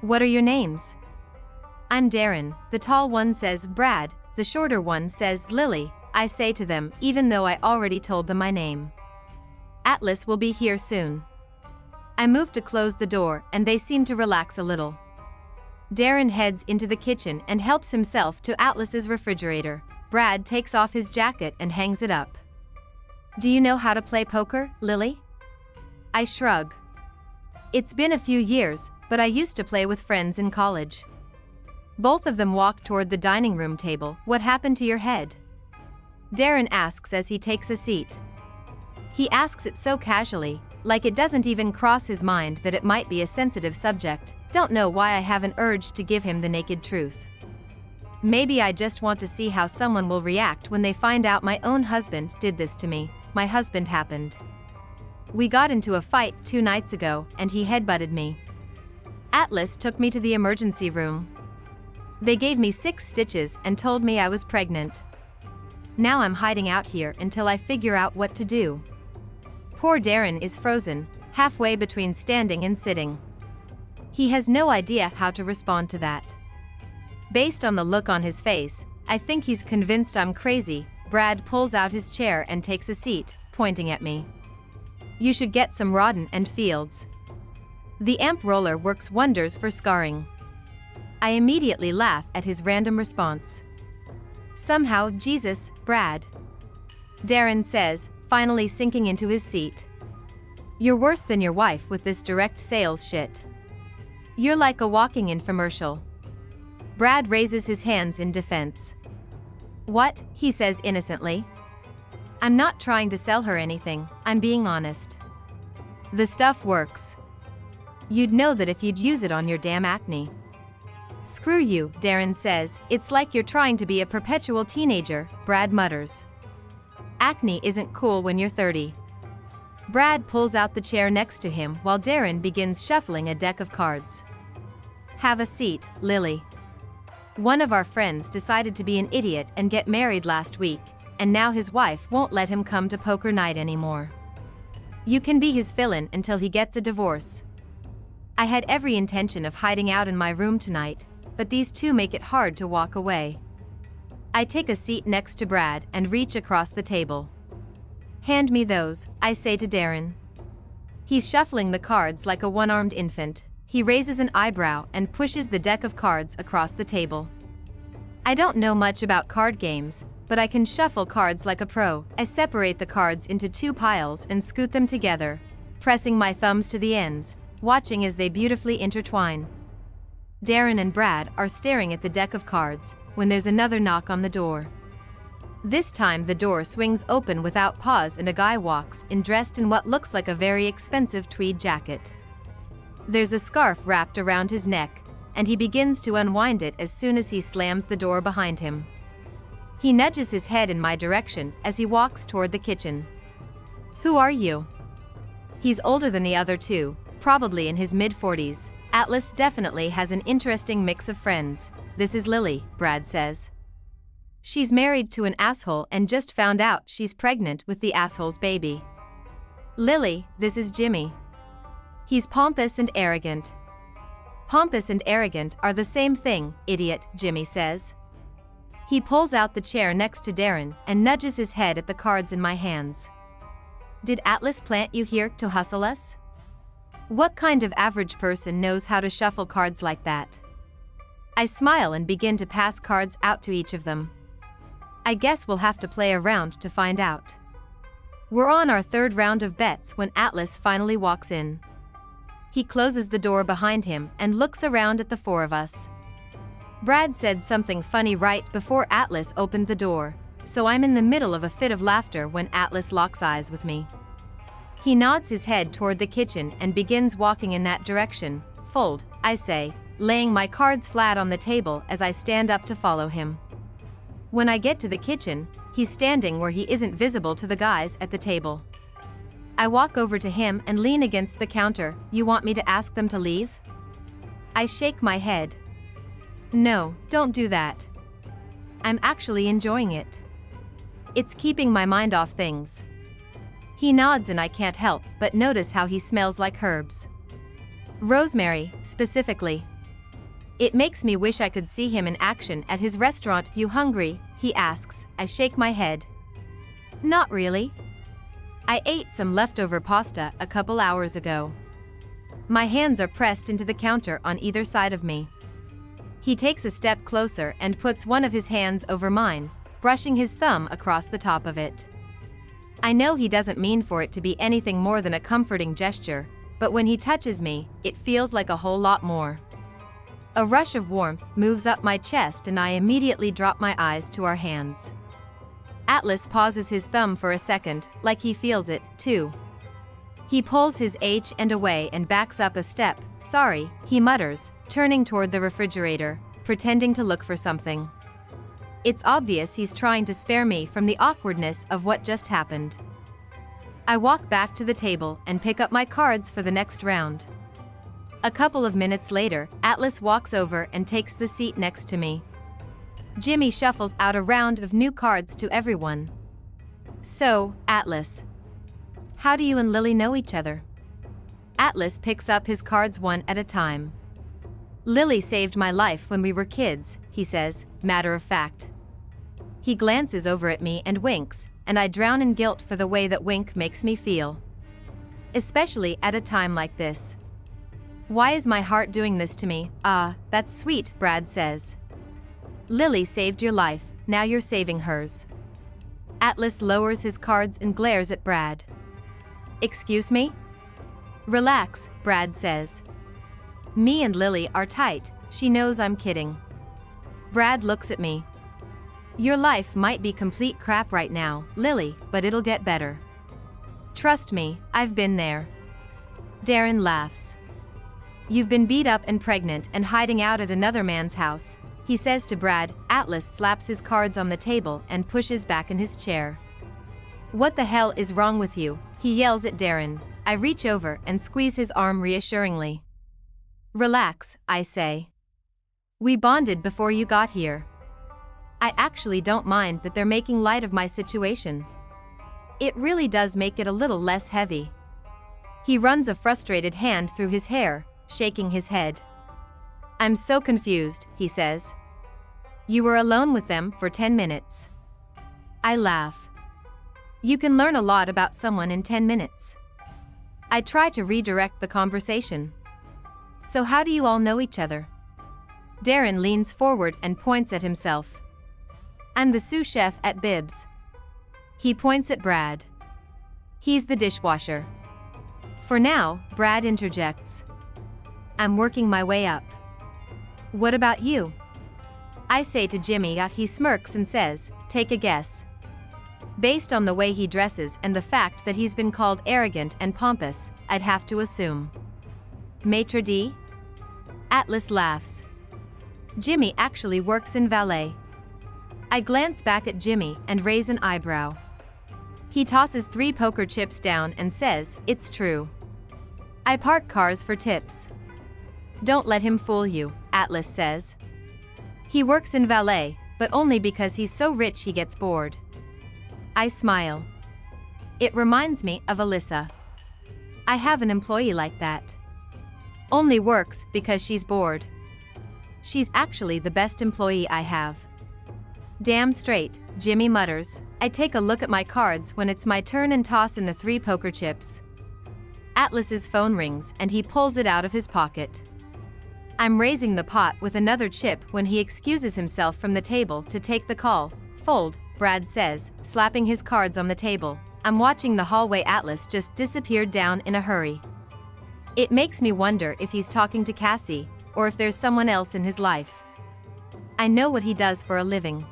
What are your names? I'm Darren, the tall one says Brad, the shorter one says Lily, I say to them, even though I already told them my name. Atlas will be here soon. I move to close the door and they seem to relax a little. Darren heads into the kitchen and helps himself to Atlas's refrigerator. Brad takes off his jacket and hangs it up. Do you know how to play poker, Lily? I shrug. It's been a few years, but I used to play with friends in college. Both of them walk toward the dining room table. What happened to your head? Darren asks as he takes a seat. He asks it so casually, like it doesn't even cross his mind that it might be a sensitive subject. Don't know why I have an urge to give him the naked truth. Maybe I just want to see how someone will react when they find out my own husband did this to me. My husband happened. We got into a fight 2 nights ago and he headbutted me. Atlas took me to the emergency room. They gave me 6 stitches and told me I was pregnant. Now I'm hiding out here until I figure out what to do. Poor Darren is frozen, halfway between standing and sitting. He has no idea how to respond to that. Based on the look on his face, I think he's convinced I'm crazy. Brad pulls out his chair and takes a seat, pointing at me. You should get some Rodden and Fields. The amp roller works wonders for scarring. I immediately laugh at his random response. Somehow, Jesus, Brad. Darren says, finally sinking into his seat. You're worse than your wife with this direct sales shit. You're like a walking infomercial. Brad raises his hands in defense. What? He says innocently. I'm not trying to sell her anything, I'm being honest. The stuff works. You'd know that if you'd use it on your damn acne. Screw you, Darren says, it's like you're trying to be a perpetual teenager, Brad mutters. Acne isn't cool when you're 30. Brad pulls out the chair next to him while Darren begins shuffling a deck of cards. Have a seat, Lily. One of our friends decided to be an idiot and get married last week, and now his wife won't let him come to poker night anymore. You can be his fill-in until he gets a divorce. I had every intention of hiding out in my room tonight, but these two make it hard to walk away. I take a seat next to Brad and reach across the table. Hand me those, I say to Darren. He's shuffling the cards like a one-armed infant. He raises an eyebrow and pushes the deck of cards across the table. I don't know much about card games, but I can shuffle cards like a pro. I separate the cards into 2 piles and scoot them together, pressing my thumbs to the ends, watching as they beautifully intertwine. Darren and Brad are staring at the deck of cards when there's another knock on the door. This time the door swings open without pause and a guy walks in dressed in what looks like a very expensive tweed jacket. There's a scarf wrapped around his neck, and he begins to unwind it as soon as he slams the door behind him. He nudges his head in my direction as he walks toward the kitchen. Who are you? He's older than the other two, probably in his mid-40s. Atlas definitely has an interesting mix of friends. This is Lily, Brad says. She's married to an asshole and just found out she's pregnant with the asshole's baby. Lily, this is Jimmy. He's pompous and arrogant. Pompous and arrogant are the same thing, idiot, Jimmy says. He pulls out the chair next to Darren and nudges his head at the cards in my hands. Did Atlas plant you here to hustle us? What kind of average person knows how to shuffle cards like that? I smile and begin to pass cards out to each of them. I guess we'll have to play a round to find out. We're on our 3rd round of bets when Atlas finally walks in. He closes the door behind him and looks around at the 4 of us. Brad said something funny right before Atlas opened the door, so I'm in the middle of a fit of laughter when Atlas locks eyes with me. He nods his head toward the kitchen and begins walking in that direction. Fold, I say, laying my cards flat on the table as I stand up to follow him. When I get to the kitchen, he's standing where he isn't visible to the guys at the table. I walk over to him and lean against the counter. You want me to ask them to leave? I shake my head. No, don't do that. I'm actually enjoying it. It's keeping my mind off things. He nods and I can't help but notice how he smells like herbs. Rosemary, specifically. It makes me wish I could see him in action at his restaurant. You hungry? He asks. I shake my head. Not really. I ate some leftover pasta a couple hours ago. My hands are pressed into the counter on either side of me. He takes a step closer and puts one of his hands over mine, brushing his thumb across the top of it. I know he doesn't mean for it to be anything more than a comforting gesture, but when he touches me, it feels like a whole lot more. A rush of warmth moves up my chest and I immediately drop my eyes to our hands. Atlas pauses his thumb for a second, like he feels it, too. He pulls his hand away and backs up a step. Sorry, he mutters, turning toward the refrigerator, pretending to look for something. It's obvious he's trying to spare me from the awkwardness of what just happened. I walk back to the table and pick up my cards for the next round. A couple of minutes later, Atlas walks over and takes the seat next to me. Jimmy shuffles out a round of new cards to everyone. So, Atlas, how do you and Lily know each other? Atlas picks up his cards one at a time. Lily saved my life when we were kids, he says, matter of fact. He glances over at me and winks, and I drown in guilt for the way that wink makes me feel. Especially at a time like this. Why is my heart doing this to me? Ah, that's sweet, Brad says. Lily saved your life, now you're saving hers. Atlas lowers his cards and glares at Brad. Excuse me? Relax, Brad says. Me and Lily are tight, she knows I'm kidding. Brad looks at me. Your life might be complete crap right now, Lily, but it'll get better. Trust me, I've been there. Darren laughs. You've been beat up and pregnant and hiding out at another man's house, he says to Brad. Atlas slaps his cards on the table and pushes back in his chair. What the hell is wrong with you? He yells at Darren. I reach over and squeeze his arm reassuringly. Relax, I say. We bonded before you got here. I actually don't mind that they're making light of my situation. It really does make it a little less heavy. He runs a frustrated hand through his hair, shaking his head. I'm so confused, he says. You were alone with them for 10 minutes. I laugh. You can learn a lot about someone in 10 minutes. I try to redirect the conversation. So how do you all know each other? Darren leans forward and points at himself. I'm the sous chef at Bibs. He points at Brad. He's the dishwasher. For now, Brad interjects. I'm working my way up. What about you? I say to Jimmy. He smirks and says, take a guess. Based on the way he dresses and the fact that he's been called arrogant and pompous, I'd have to assume. Maitre d'? Atlas laughs. Jimmy actually works in valet. I glance back at Jimmy and raise an eyebrow. He tosses 3 poker chips down and says, it's true. I park cars for tips. Don't let him fool you, Atlas says. He works in valet, but only because he's so rich he gets bored. I smile. It reminds me of Alyssa. I have an employee like that. Only works because she's bored. She's actually the best employee I have. Damn straight, Jimmy mutters. I take a look at my cards when it's my turn and toss in the 3 poker chips. Atlas's phone rings and he pulls it out of his pocket. I'm raising the pot with another chip when he excuses himself from the table to take the call. Fold, Brad says, slapping his cards on the table. I'm watching the hallway. Atlas just disappeared down in a hurry. It makes me wonder if he's talking to Cassie, or if there's someone else in his life. I know what he does for a living.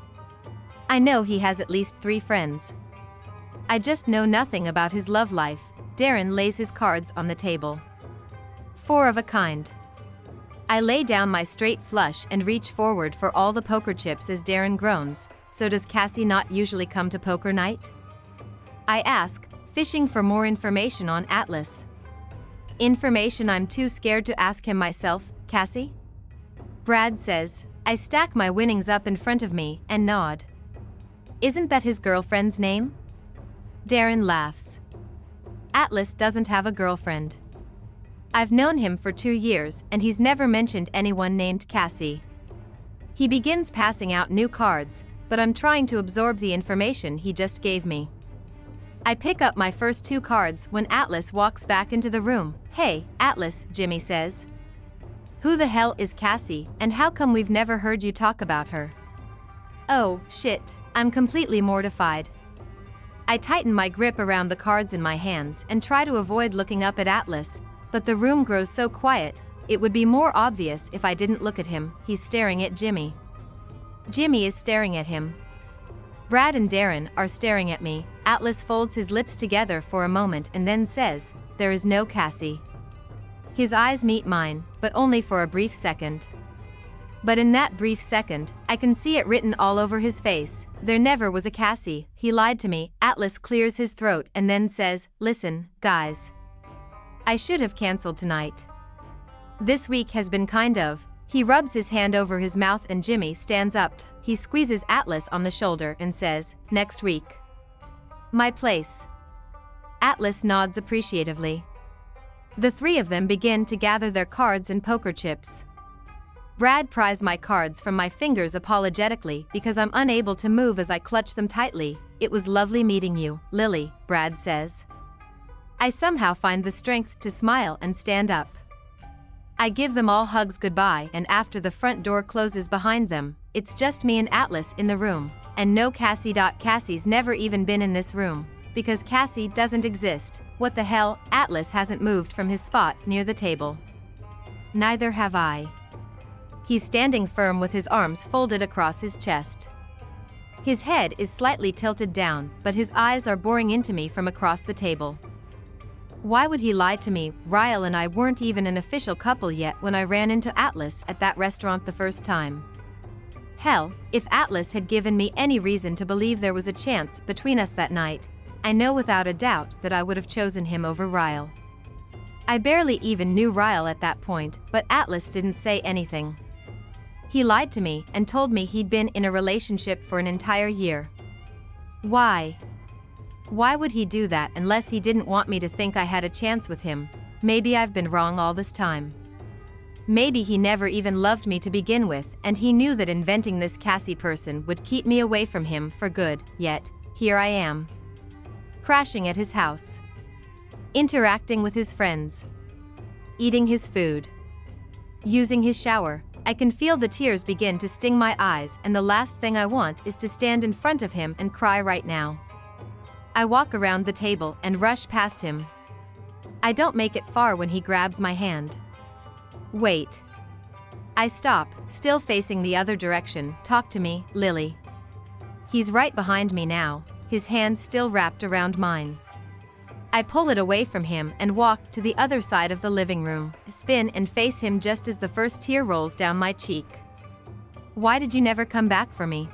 I know he has at least 3 friends. I just know nothing about his love life. Darren lays his cards on the table. 4 of a kind. I lay down my straight flush and reach forward for all the poker chips as Darren groans. So does Cassie not usually come to poker night? I ask, fishing for more information on Atlas. Information I'm too scared to ask him myself. Cassie? Brad says. I stack my winnings up in front of me and nod. Isn't that his girlfriend's name? Darren laughs. Atlas doesn't have a girlfriend. I've known him for 2 years and he's never mentioned anyone named Cassie. He begins passing out new cards, but I'm trying to absorb the information he just gave me. I pick up my first 2 cards when Atlas walks back into the room. "Hey, Atlas," Jimmy says. "Who the hell is Cassie, and how come we've never heard you talk about her?" Oh, shit, I'm completely mortified. I tighten my grip around the cards in my hands and try to avoid looking up at Atlas, but the room grows so quiet, it would be more obvious if I didn't look at him. He's staring at Jimmy. Jimmy is staring at him. Brad and Darren are staring at me. Atlas folds his lips together for a moment and then says, "There is no Cassie." His eyes meet mine, but only for a brief second. But in that brief second, I can see it written all over his face. There never was a Cassie. He lied to me. Atlas clears his throat and then says, "Listen, guys. I should have canceled tonight. This week has been kind of." He rubs his hand over his mouth and Jimmy stands up. He squeezes Atlas on the shoulder and says, "Next week. My place." Atlas nods appreciatively. The 3 of them begin to gather their cards and poker chips. Brad pries my cards from my fingers apologetically because I'm unable to move as I clutch them tightly. "It was lovely meeting you, Lily," Brad says. I somehow find the strength to smile and stand up. I give them all hugs goodbye, and after the front door closes behind them, it's just me and Atlas in the room, and no Cassie. Cassie's never even been in this room, because Cassie doesn't exist. What the hell? Atlas hasn't moved from his spot near the table. Neither have I. He's standing firm with his arms folded across his chest. His head is slightly tilted down, but his eyes are boring into me from across the table. Why would he lie to me? Ryle and I weren't even an official couple yet when I ran into Atlas at that restaurant the first time. Hell, if Atlas had given me any reason to believe there was a chance between us that night, I know without a doubt that I would have chosen him over Ryle. I barely even knew Ryle at that point, but Atlas didn't say anything. He lied to me and told me he'd been in a relationship for an entire year. Why? Why would he do that unless he didn't want me to think I had a chance with him? Maybe I've been wrong all this time. Maybe he never even loved me to begin with, and he knew that inventing this Cassie person would keep me away from him for good, yet, here I am. Crashing at his house. Interacting with his friends. Eating his food. Using his shower. I can feel the tears begin to sting my eyes, and the last thing I want is to stand in front of him and cry right now. I walk around the table and rush past him. I don't make it far when he grabs my hand. Wait. I stop, still facing the other direction. "Talk to me, Lily." He's right behind me now, his hand still wrapped around mine. I pull it away from him and walk to the other side of the living room, spin and face him just as the first tear rolls down my cheek. "Why did you never come back for me?"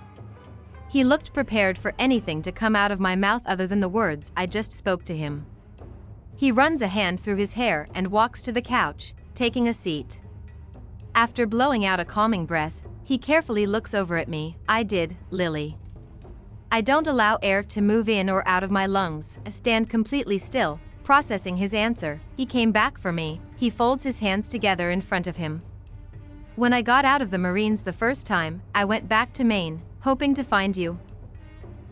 He looked prepared for anything to come out of my mouth other than the words I just spoke to him. He runs a hand through his hair and walks to the couch, taking a seat. After blowing out a calming breath, he carefully looks over at me. "I did, Lily. I don't allow air to move in or out of my lungs." I stand completely still, processing his answer. "He came back for me." He folds his hands together in front of him. "When I got out of the Marines the first time, I went back to Maine, hoping to find you.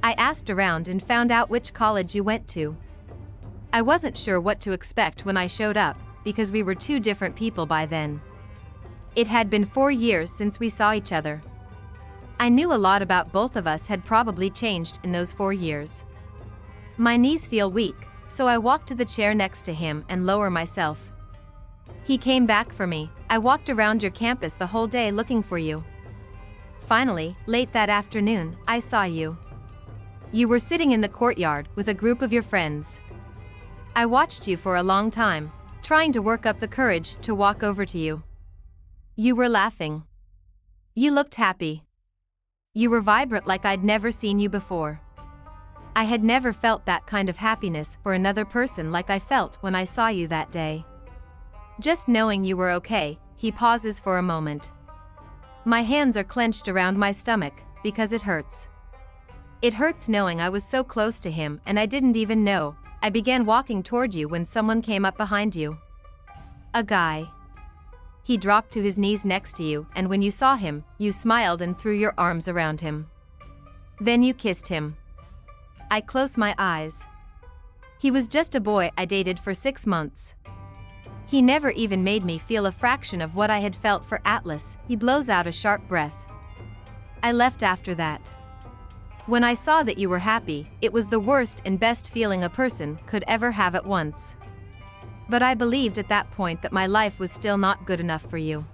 I asked around and found out which college you went to. I wasn't sure what to expect when I showed up, because we were 2 different people by then. It had been 4 years since we saw each other. I knew a lot about both of us had probably changed in those 4 years. My knees feel weak, so I walk to the chair next to him and lower myself. He came back for me. I walked around your campus the whole day looking for you. Finally, late that afternoon, I saw you. You were sitting in the courtyard with a group of your friends. I watched you for a long time, trying to work up the courage to walk over to you. You were laughing. You looked happy. You were vibrant like I'd never seen you before. I had never felt that kind of happiness for another person like I felt when I saw you that day. Just knowing you were okay." He pauses for a moment. My hands are clenched around my stomach, because it hurts. It hurts knowing I was so close to him and I didn't even know. I began walking toward you when someone came up behind you. A guy. He dropped to his knees next to you, and when you saw him, you smiled and threw your arms around him. Then you kissed him. I close my eyes. He was just a boy I dated for 6 months. He never even made me feel a fraction of what I had felt for Atlas. He blows out a sharp breath. I left after that. When I saw that you were happy, it was the worst and best feeling a person could ever have at once. But I believed at that point that my life was still not good enough for you.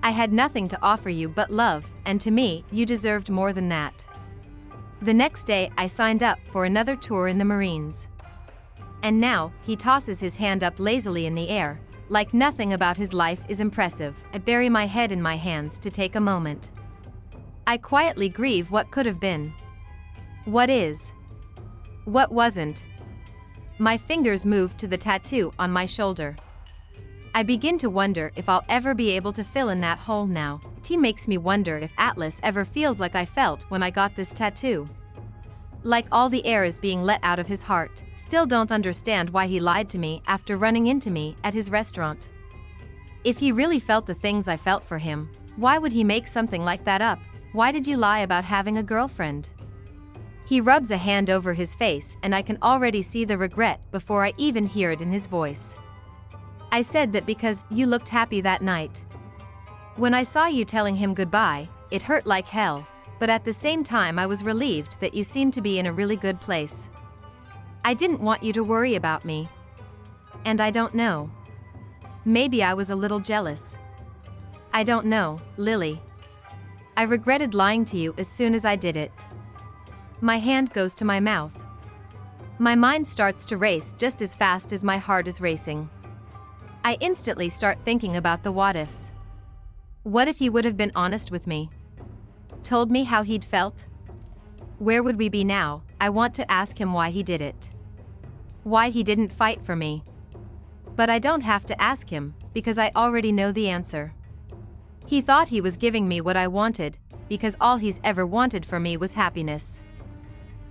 I had nothing to offer you but love, and to me, you deserved more than that. The next day, I signed up for another tour in the Marines. And now, he tosses his hand up lazily in the air, like nothing about his life is impressive. I bury my head in my hands to take a moment. I quietly grieve what could have been. What is? What wasn't? My fingers move to the tattoo on my shoulder. I begin to wonder if I'll ever be able to fill in that hole now. It makes me wonder if Atlas ever feels like I felt when I got this tattoo. Like all the air is being let out of his heart. Still don't understand why he lied to me after running into me at his restaurant. If he really felt the things I felt for him, why would he make something like that up? Why did you lie about having a girlfriend? He rubs a hand over his face, and I can already see the regret before I even hear it in his voice. I said that because you looked happy that night. When I saw you telling him goodbye, it hurt like hell, but at the same time I was relieved that you seemed to be in a really good place. I didn't want you to worry about me. And I don't know. Maybe I was a little jealous. I don't know, Lily. I regretted lying to you as soon as I did it. My hand goes to my mouth. My mind starts to race just as fast as my heart is racing. I instantly start thinking about the what-ifs. What if he would have been honest with me? Told me how he'd felt? Where would we be now? I want to ask him why he did it. Why he didn't fight for me. But I don't have to ask him, because I already know the answer. He thought he was giving me what I wanted, because all he's ever wanted for me was happiness.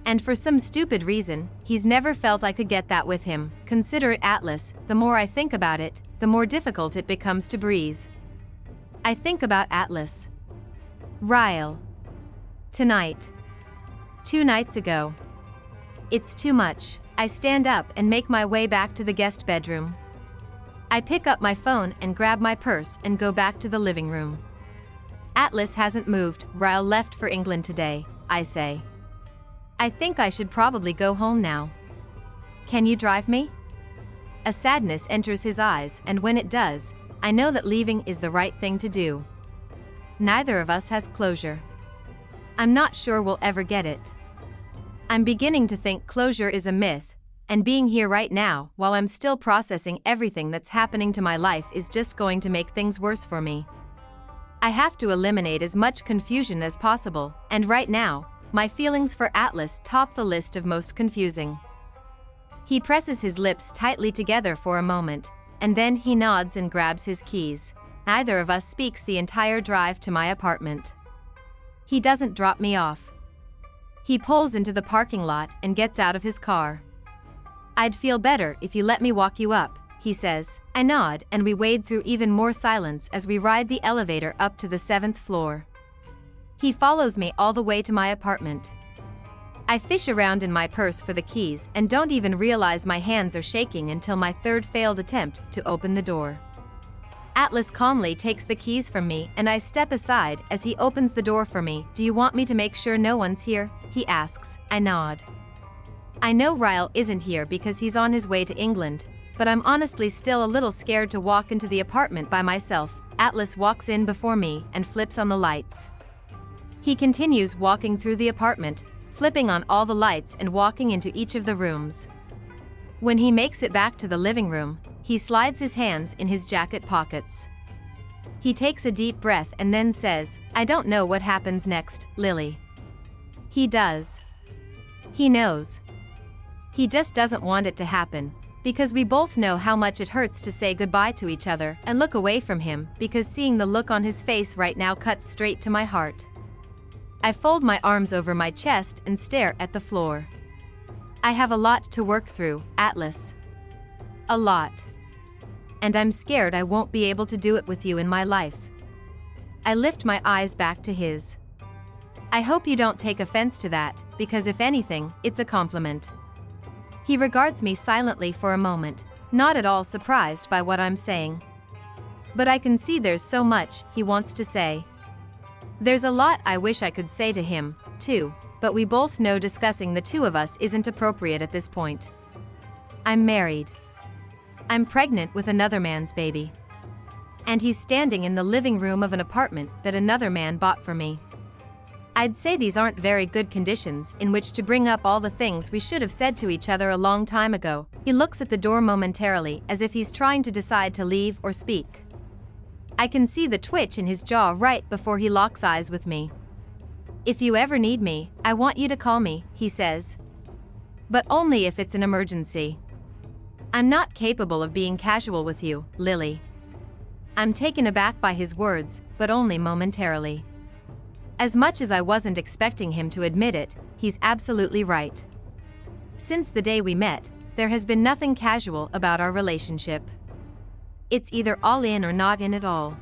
And for some stupid reason, he's never felt I could get that with him. Consider it, Atlas. The more I think about it, the more difficult it becomes to breathe. I think about Atlas. Ryle. Tonight. 2 nights ago. It's too much. I stand up and make my way back to the guest bedroom. I pick up my phone and grab my purse and go back to the living room. Atlas hasn't moved. Ryle left for England today, I say. I think I should probably go home now. Can you drive me? A sadness enters his eyes, and when it does, I know that leaving is the right thing to do. Neither of us has closure. I'm not sure we'll ever get it. I'm beginning to think closure is a myth, and being here right now, while I'm still processing everything that's happening to my life, is just going to make things worse for me. I have to eliminate as much confusion as possible, and right now, my feelings for Atlas top the list of most confusing. He presses his lips tightly together for a moment, and then he nods and grabs his keys. Neither of us speaks the entire drive to my apartment. He doesn't drop me off. He pulls into the parking lot and gets out of his car. I'd feel better if you let me walk you up, he says. I nod, and we wade through even more silence as we ride the elevator up to the 7th floor. He follows me all the way to my apartment. I fish around in my purse for the keys and don't even realize my hands are shaking until my 3rd failed attempt to open the door. Atlas calmly takes the keys from me, and I step aside as he opens the door for me. Do you want me to make sure no one's here? He asks. I nod. I know Ryle isn't here because he's on his way to England, but I'm honestly still a little scared to walk into the apartment by myself. Atlas walks in before me and flips on the lights. He continues walking through the apartment, flipping on all the lights and walking into each of the rooms. When he makes it back to the living room, he slides his hands in his jacket pockets. He takes a deep breath and then says, I don't know what happens next, Lily. He does. He knows. He just doesn't want it to happen, because we both know how much it hurts to say goodbye to each other and look away from him, because seeing the look on his face right now cuts straight to my heart. I fold my arms over my chest and stare at the floor. I have a lot to work through, Atlas. A lot. and I'm scared I won't be able to do it with you in my life. I lift my eyes back to his. I hope you don't take offense to that, because if anything, it's a compliment. He regards me silently for a moment, not at all surprised by what I'm saying. But I can see there's so much he wants to say. There's a lot I wish I could say to him, too, but we both know discussing the two of us isn't appropriate at this point. I'm married. I'm pregnant with another man's baby. And he's standing in the living room of an apartment that another man bought for me. I'd say these aren't very good conditions in which to bring up all the things we should have said to each other a long time ago. He looks at the door momentarily as if he's trying to decide to leave or speak. I can see the twitch in his jaw right before he locks eyes with me. If you ever need me, I want you to call me, he says. But only if it's an emergency. I'm not capable of being casual with you, Lily. I'm taken aback by his words, but only momentarily. As much as I wasn't expecting him to admit it, he's absolutely right. Since the day we met, there has been nothing casual about our relationship. It's either all in or not in at all.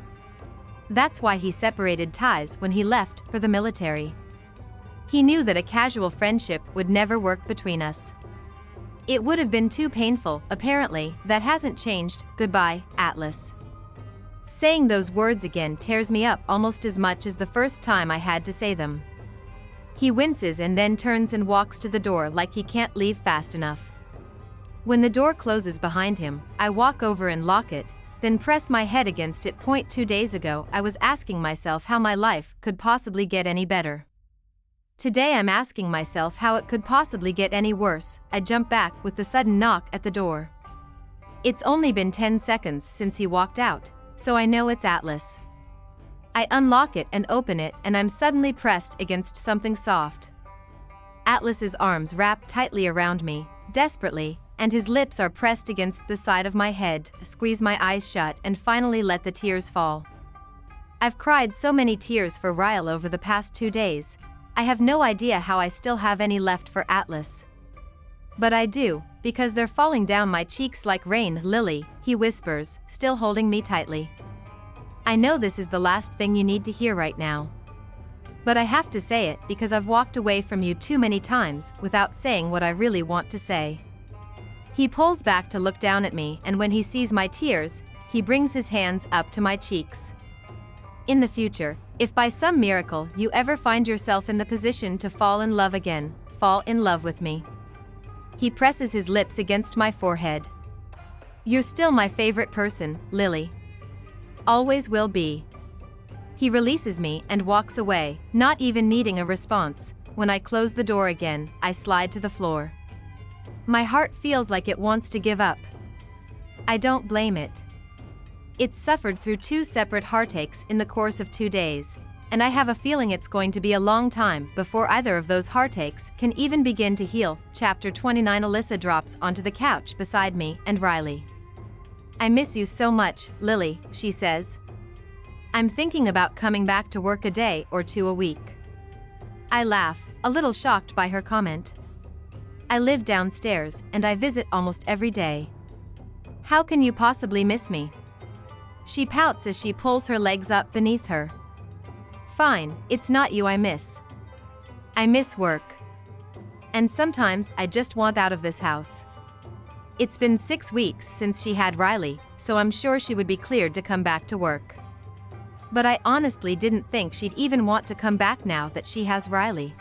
That's why he separated ties when he left for the military. He knew that a casual friendship would never work between us. It would have been too painful, apparently. That hasn't changed. Goodbye, Atlas. Saying those words again tears me up almost as much as the first time I had to say them. He winces and then turns and walks to the door like he can't leave fast enough. When the door closes behind him, I walk over and lock it, then press my head against it. 2 days ago, I was asking myself how my life could possibly get any better. Today I'm asking myself how it could possibly get any worse. I jump back with the sudden knock at the door. It's only been 10 seconds since he walked out, so I know it's Atlas. I unlock it and open it, and I'm suddenly pressed against something soft. Atlas's arms wrap tightly around me, desperately, and his lips are pressed against the side of my head. I squeeze my eyes shut and finally let the tears fall. I've cried so many tears for Ryle over the past 2 days. I have no idea how I still have any left for Atlas. But I do, because they're falling down my cheeks like rain. Lily, he whispers, still holding me tightly. I know this is the last thing you need to hear right now. But I have to say it because I've walked away from you too many times without saying what I really want to say. He pulls back to look down at me, and when he sees my tears, he brings his hands up to my cheeks. In the future, if by some miracle you ever find yourself in the position to fall in love again, fall in love with me. He presses his lips against my forehead. You're still my favorite person, Lily. Always will be. He releases me and walks away, not even needing a response. When I close the door again, I slide to the floor. My heart feels like it wants to give up. I don't blame it. It's suffered through 2 separate heartaches in the course of 2 days, and I have a feeling it's going to be a long time before either of those heartaches can even begin to heal. Chapter 29. Alyssa drops onto the couch beside me and Riley. I miss you so much, Lily, she says. I'm thinking about coming back to work a day or 2 a week. I laugh, a little shocked by her comment. I live downstairs and I visit almost every day. How can you possibly miss me? She pouts as she pulls her legs up beneath her. Fine, it's not you I miss. I miss work. And sometimes I just want out of this house. It's been 6 weeks since she had Riley, so I'm sure she would be cleared to come back to work. But I honestly didn't think she'd even want to come back now that she has Riley.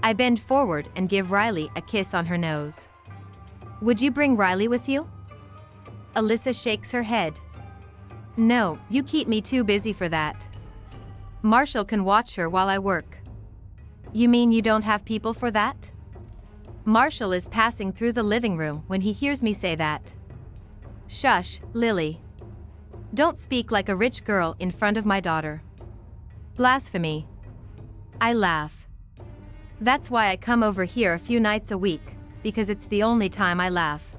I bend forward and give Riley a kiss on her nose. Would you bring Riley with you? Alyssa shakes her head. No, you keep me too busy for that. Marshall can watch her while I work. You mean you don't have people for that? Marshall is passing through the living room when he hears me say that. Shush, Lily. Don't speak like a rich girl in front of my daughter. Blasphemy. I laugh. That's why I come over here a few nights a week, because it's the only time I laugh.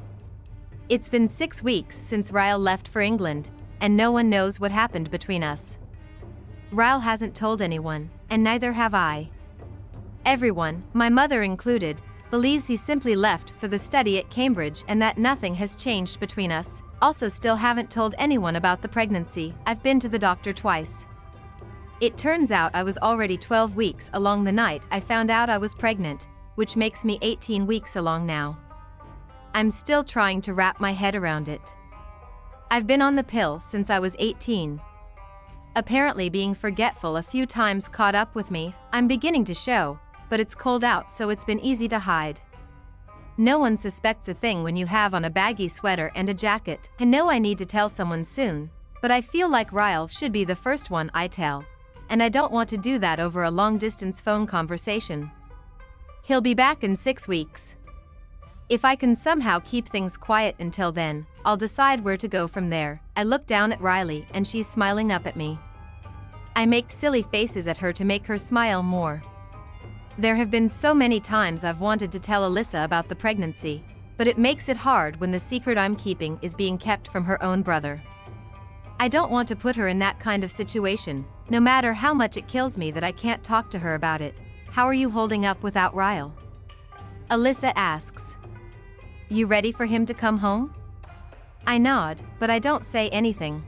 It's been 6 weeks since Ryle left for England, and no one knows what happened between us. Ryle hasn't told anyone, and neither have I. Everyone, my mother included, believes he simply left for the study at Cambridge and that nothing has changed between us. Also still haven't told anyone about the pregnancy. I've been to the doctor twice. It turns out I was already 12 weeks along the night I found out I was pregnant, which makes me 18 weeks along now. I'm still trying to wrap my head around it. I've been on the pill since I was 18. Apparently being forgetful a few times caught up with me. I'm beginning to show, but it's cold out so it's been easy to hide. No one suspects a thing when you have on a baggy sweater and a jacket. I know I need to tell someone soon, but I feel like Ryle should be the first one I tell. And I don't want to do that over a long-distance phone conversation. He'll be back in 6 weeks. If I can somehow keep things quiet until then, I'll decide where to go from there. I look down at Riley and she's smiling up at me. I make silly faces at her to make her smile more. There have been so many times I've wanted to tell Alyssa about the pregnancy, but it makes it hard when the secret I'm keeping is being kept from her own brother. I don't want to put her in that kind of situation, no matter how much it kills me that I can't talk to her about it. How are you holding up without Ryle? Alyssa asks. You ready for him to come home? I nod, but I don't say anything.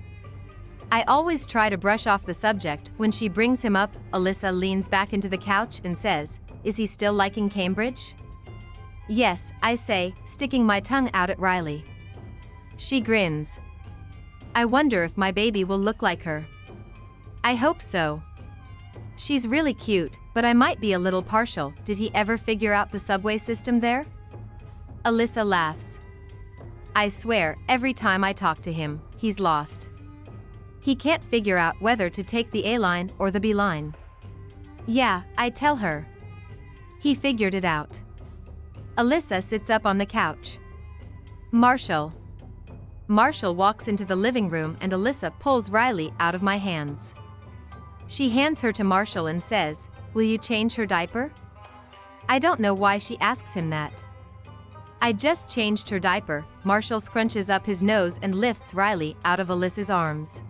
I always try to brush off the subject when she brings him up. Alyssa leans back into the couch and says, Is he still liking Cambridge? Yes, I say, sticking my tongue out at Riley. She grins. I wonder if my baby will look like her. I hope so. She's really cute, but I might be a little partial. Did he ever figure out the subway system there? Alyssa laughs. I swear, every time I talk to him, he's lost. He can't figure out whether to take the A line or the B line. Yeah, I tell her. He figured it out. Alyssa sits up on the couch. Marshall. Marshall walks into the living room and Alyssa pulls Riley out of my hands. She hands her to Marshall and says, Will you change her diaper? I don't know why she asks him that. I just changed her diaper. Marshall scrunches up his nose and lifts Riley out of Alyssa's arms.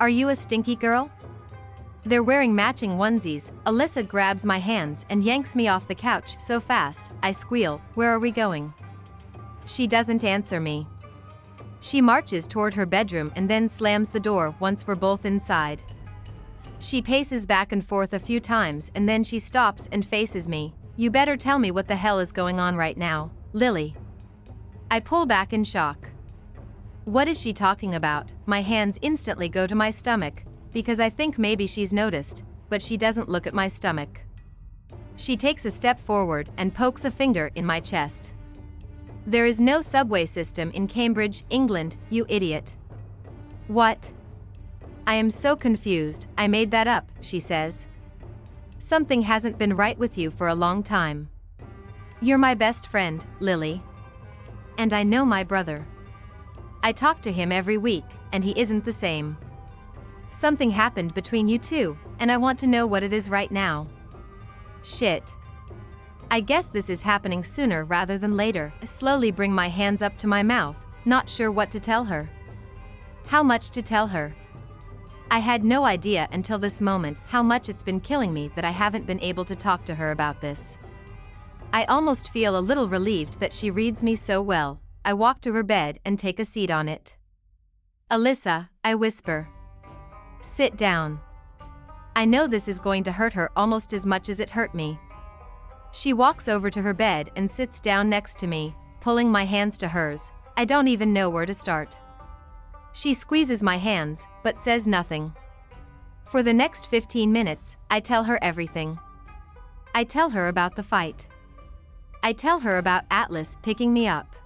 Are you a stinky girl? They're wearing matching onesies. Alyssa grabs my hands and yanks me off the couch so fast, I squeal, Where are we going? She doesn't answer me. She marches toward her bedroom and then slams the door once we're both inside. She paces back and forth a few times and then she stops and faces me. You better tell me what the hell is going on right now, Lily. I pull back in shock. What is she talking about? My hands instantly go to my stomach, because I think maybe she's noticed, but she doesn't look at my stomach. She takes a step forward and pokes a finger in my chest. There is no subway system in Cambridge, England, you idiot. What? I am so confused. I made that up, she says. Something hasn't been right with you for a long time. You're my best friend, Lily. And I know my brother. I talk to him every week, and he isn't the same. Something happened between you two, and I want to know what it is right now. Shit. I guess this is happening sooner rather than later. I slowly bring my hands up to my mouth, not sure what to tell her. How much to tell her? I had no idea until this moment how much it's been killing me that I haven't been able to talk to her about this. I almost feel a little relieved that she reads me so well. I walk to her bed and take a seat on it. Alyssa, I whisper. Sit down. I know this is going to hurt her almost as much as it hurt me. She walks over to her bed and sits down next to me, pulling my hands to hers. I don't even know where to start. She squeezes my hands, but says nothing. For the next 15 minutes, I tell her everything. I tell her about the fight. I tell her about Atlas picking me up.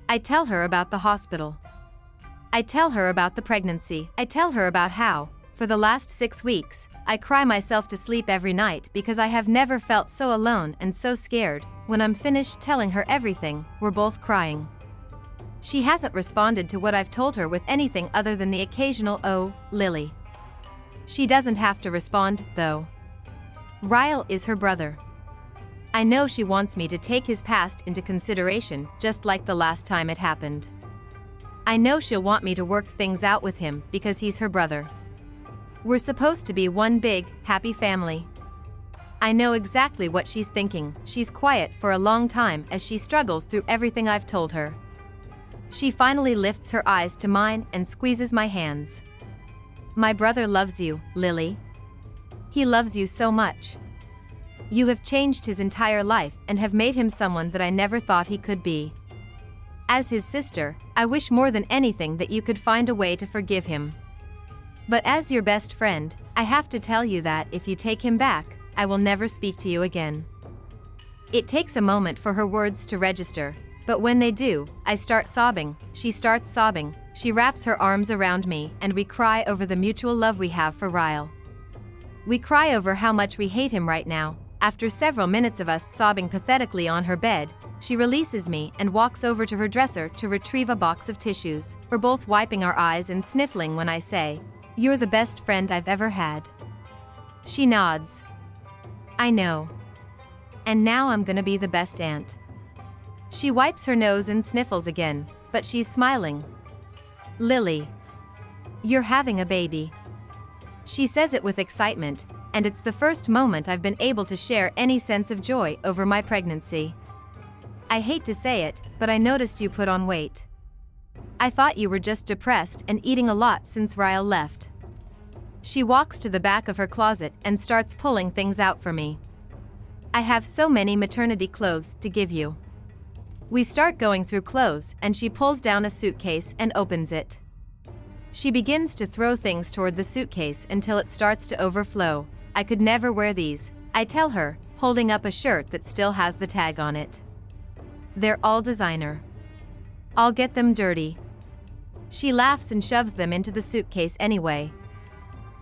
I tell her about the hospital. I tell her about the pregnancy. I tell her about how, for the last 6 weeks, I cry myself to sleep every night because I have never felt so alone and so scared. When I'm finished telling her everything, we're both crying. She hasn't responded to what I've told her with anything other than the occasional "Oh, Lily." She doesn't have to respond, though. Ryle is her brother. I know she wants me to take his past into consideration, just like the last time it happened. I know she'll want me to work things out with him because he's her brother. We're supposed to be one big, happy family. I know exactly what she's thinking. She's quiet for a long time as she struggles through everything I've told her. She finally lifts her eyes to mine and squeezes my hands. My brother loves you, Lily. He loves you so much. You have changed his entire life and have made him someone that I never thought he could be. As his sister, I wish more than anything that you could find a way to forgive him. But as your best friend, I have to tell you that if you take him back, I will never speak to you again. It takes a moment for her words to register, but when they do, I start sobbing, she starts sobbing, she wraps her arms around me and we cry over the mutual love we have for Ryle. We cry over how much we hate him right now. After several minutes of us sobbing pathetically on her bed, she releases me and walks over to her dresser to retrieve a box of tissues. We're both wiping our eyes and sniffling when I say, "You're the best friend I've ever had." She nods. I know. And now I'm gonna be the best aunt. She wipes her nose and sniffles again, but she's smiling. Lily. You're having a baby. She says it with excitement, and it's the first moment I've been able to share any sense of joy over my pregnancy. I hate to say it, but I noticed you put on weight. I thought you were just depressed and eating a lot since Ryle left. She walks to the back of her closet and starts pulling things out for me. I have so many maternity clothes to give you. We start going through clothes and she pulls down a suitcase and opens it. She begins to throw things toward the suitcase until it starts to overflow. I could never wear these, I tell her, holding up a shirt that still has the tag on it. They're all designer. I'll get them dirty. She laughs and shoves them into the suitcase anyway.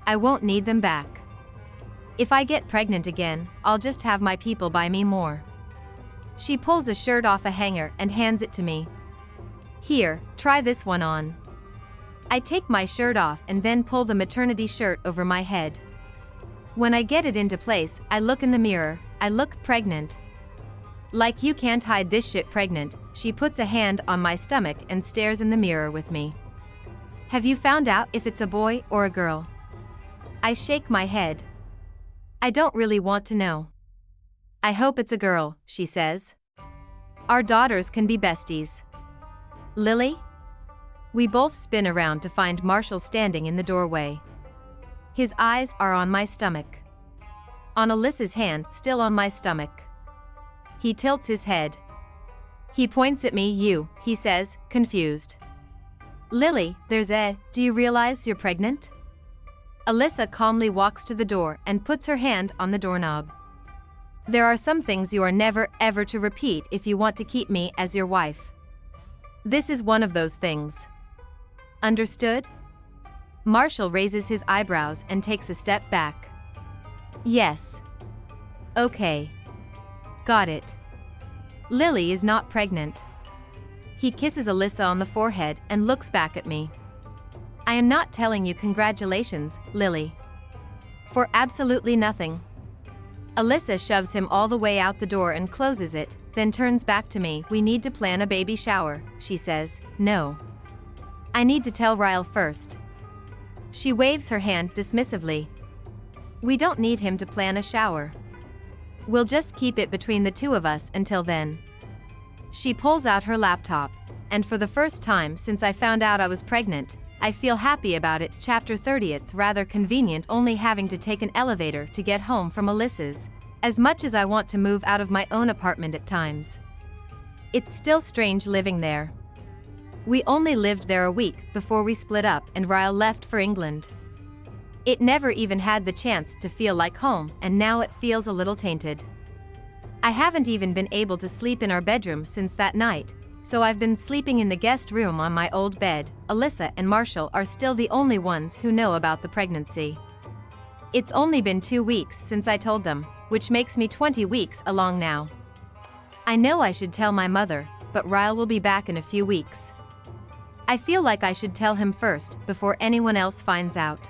I won't need them back. If I get pregnant again, I'll just have my people buy me more. She pulls a shirt off a hanger and hands it to me. Here, try this one on. I take my shirt off and then pull the maternity shirt over my head. When I get it into place, I look in the mirror. I look pregnant. Like you can't hide this shit pregnant. She puts a hand on my stomach and stares in the mirror with me. Have you found out if it's a boy or a girl? I shake my head. I don't really want to know. I hope it's a girl, she says. Our daughters can be besties. Lily? We both spin around to find Marshall standing in the doorway. His eyes are on my stomach. On Alyssa's hand still on my stomach. He tilts his head. He points at me. You, he says, confused. Lily, do you realize you're pregnant? Alyssa calmly walks to the door and puts her hand on the doorknob. There are some things you are never ever to repeat if you want to keep me as your wife. This is one of those things. Understood? Marshall raises his eyebrows and takes a step back. Yes. Okay. Got it. Lily is not pregnant. He kisses Alyssa on the forehead and looks back at me. I am not telling you congratulations, Lily. For absolutely nothing. Alyssa shoves him all the way out the door and closes it, then turns back to me. We need to plan a baby shower, she says. No. I need to tell Ryle first. She waves her hand dismissively. We don't need him to plan a shower. We'll just keep it between the two of us until then. She pulls out her laptop, and for the first time since I found out I was pregnant, I feel happy about it. Chapter 30. It's rather convenient only having to take an elevator to get home from Alyssa's, as much as I want to move out of my own apartment at times. It's still strange living there. We only lived there a week before we split up and Ryle left for England. It never even had the chance to feel like home, and now it feels a little tainted. I haven't even been able to sleep in our bedroom since that night, so I've been sleeping in the guest room on my old bed. Alyssa and Marshall are still the only ones who know about the pregnancy. It's only been 2 weeks since I told them, which makes me 20 weeks along now. I know I should tell my mother, but Ryle will be back in a few weeks. I feel like I should tell him first before anyone else finds out.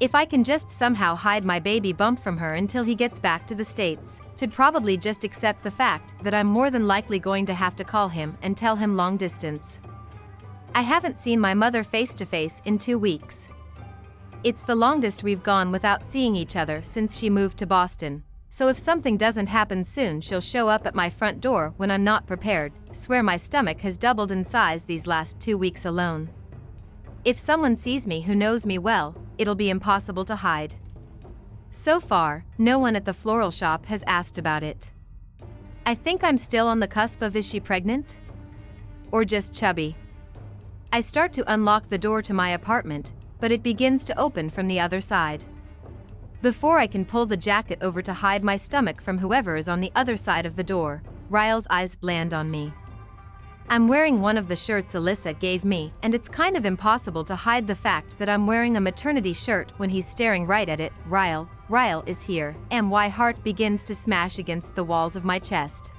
If I can just somehow hide my baby bump from her until he gets back to the States, to probably just accept the fact that I'm more than likely going to have to call him and tell him long distance. I haven't seen my mother face to face in 2 weeks. It's the longest we've gone without seeing each other since she moved to Boston, so if something doesn't happen soon she'll show up at my front door when I'm not prepared. Swear my stomach has doubled in size these last 2 weeks alone. If someone sees me who knows me well, it'll be impossible to hide. So far, no one at the floral shop has asked about it. I think I'm still on the cusp of is she pregnant? Or just chubby? I start to unlock the door to my apartment, but it begins to open from the other side. Before I can pull the jacket over to hide my stomach from whoever is on the other side of the door, Ryle's eyes land on me. I'm wearing one of the shirts Alyssa gave me, and it's kind of impossible to hide the fact that I'm wearing a maternity shirt when he's staring right at it. Ryle is here, and my heart begins to smash against the walls of my chest.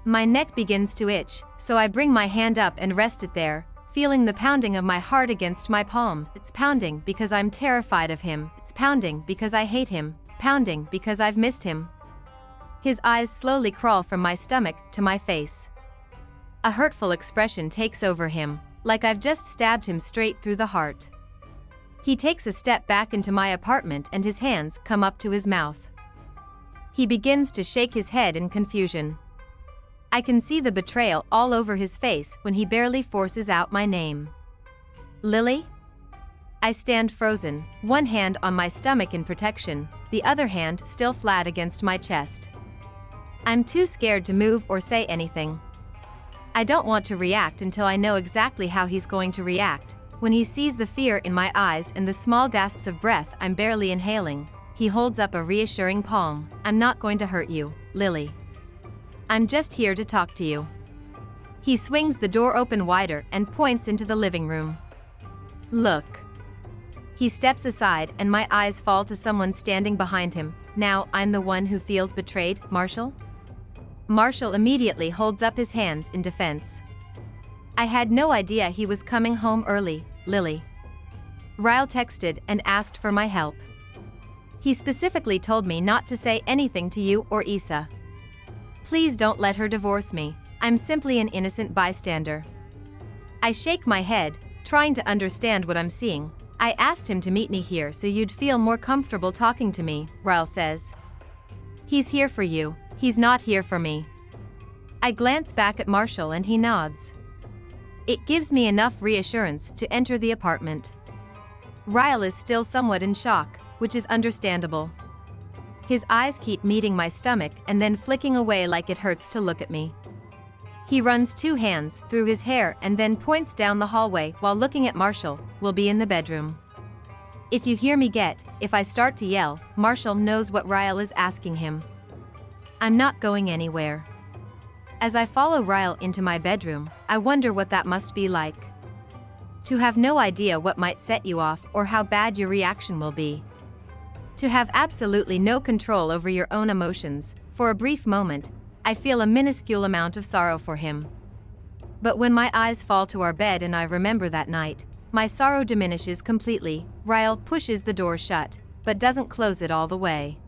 My neck begins to itch, so I bring my hand up and rest it there, feeling the pounding of my heart against my palm. It's pounding because I'm terrified of him, it's pounding because I hate him, pounding because I've missed him. His eyes slowly crawl from my stomach to my face. A hurtful expression takes over him, like I've just stabbed him straight through the heart. He takes a step back into my apartment and his hands come up to his mouth. He begins to shake his head in confusion. I can see the betrayal all over his face when he barely forces out my name. Lily? I stand frozen, one hand on my stomach in protection, the other hand still flat against my chest. I'm too scared to move or say anything. I don't want to react until I know exactly how he's going to react. When he sees the fear in my eyes and the small gasps of breath I'm barely inhaling, he holds up a reassuring palm. I'm not going to hurt you, Lily. I'm just here to talk to you. He swings the door open wider and points into the living room. Look. He steps aside and my eyes fall to someone standing behind him. Now I'm the one who feels betrayed, Marshall? Marshall immediately holds up his hands in defense. I had no idea he was coming home early, Lily. Ryle texted and asked for my help. He specifically told me not to say anything to you or Issa. Please don't let her divorce me, I'm simply an innocent bystander. I shake my head, trying to understand what I'm seeing. I asked him to meet me here so you'd feel more comfortable talking to me, Ryle says. He's here for you, he's not here for me. I glance back at Marshall and he nods. It gives me enough reassurance to enter the apartment. Ryle is still somewhat in shock, which is understandable. His eyes keep meeting my stomach and then flicking away like it hurts to look at me. He runs 2 hands through his hair and then points down the hallway while looking at Marshall. We'll be in the bedroom. If you hear me if I start to yell, Marshall knows what Ryle is asking him. I'm not going anywhere. As I follow Ryle into my bedroom, I wonder what that must be like. To have no idea what might set you off or how bad your reaction will be. To have absolutely no control over your own emotions. For a brief moment, I feel a minuscule amount of sorrow for him. But when my eyes fall to our bed and I remember that night, my sorrow diminishes completely. Ryle pushes the door shut, but doesn't close it all the way.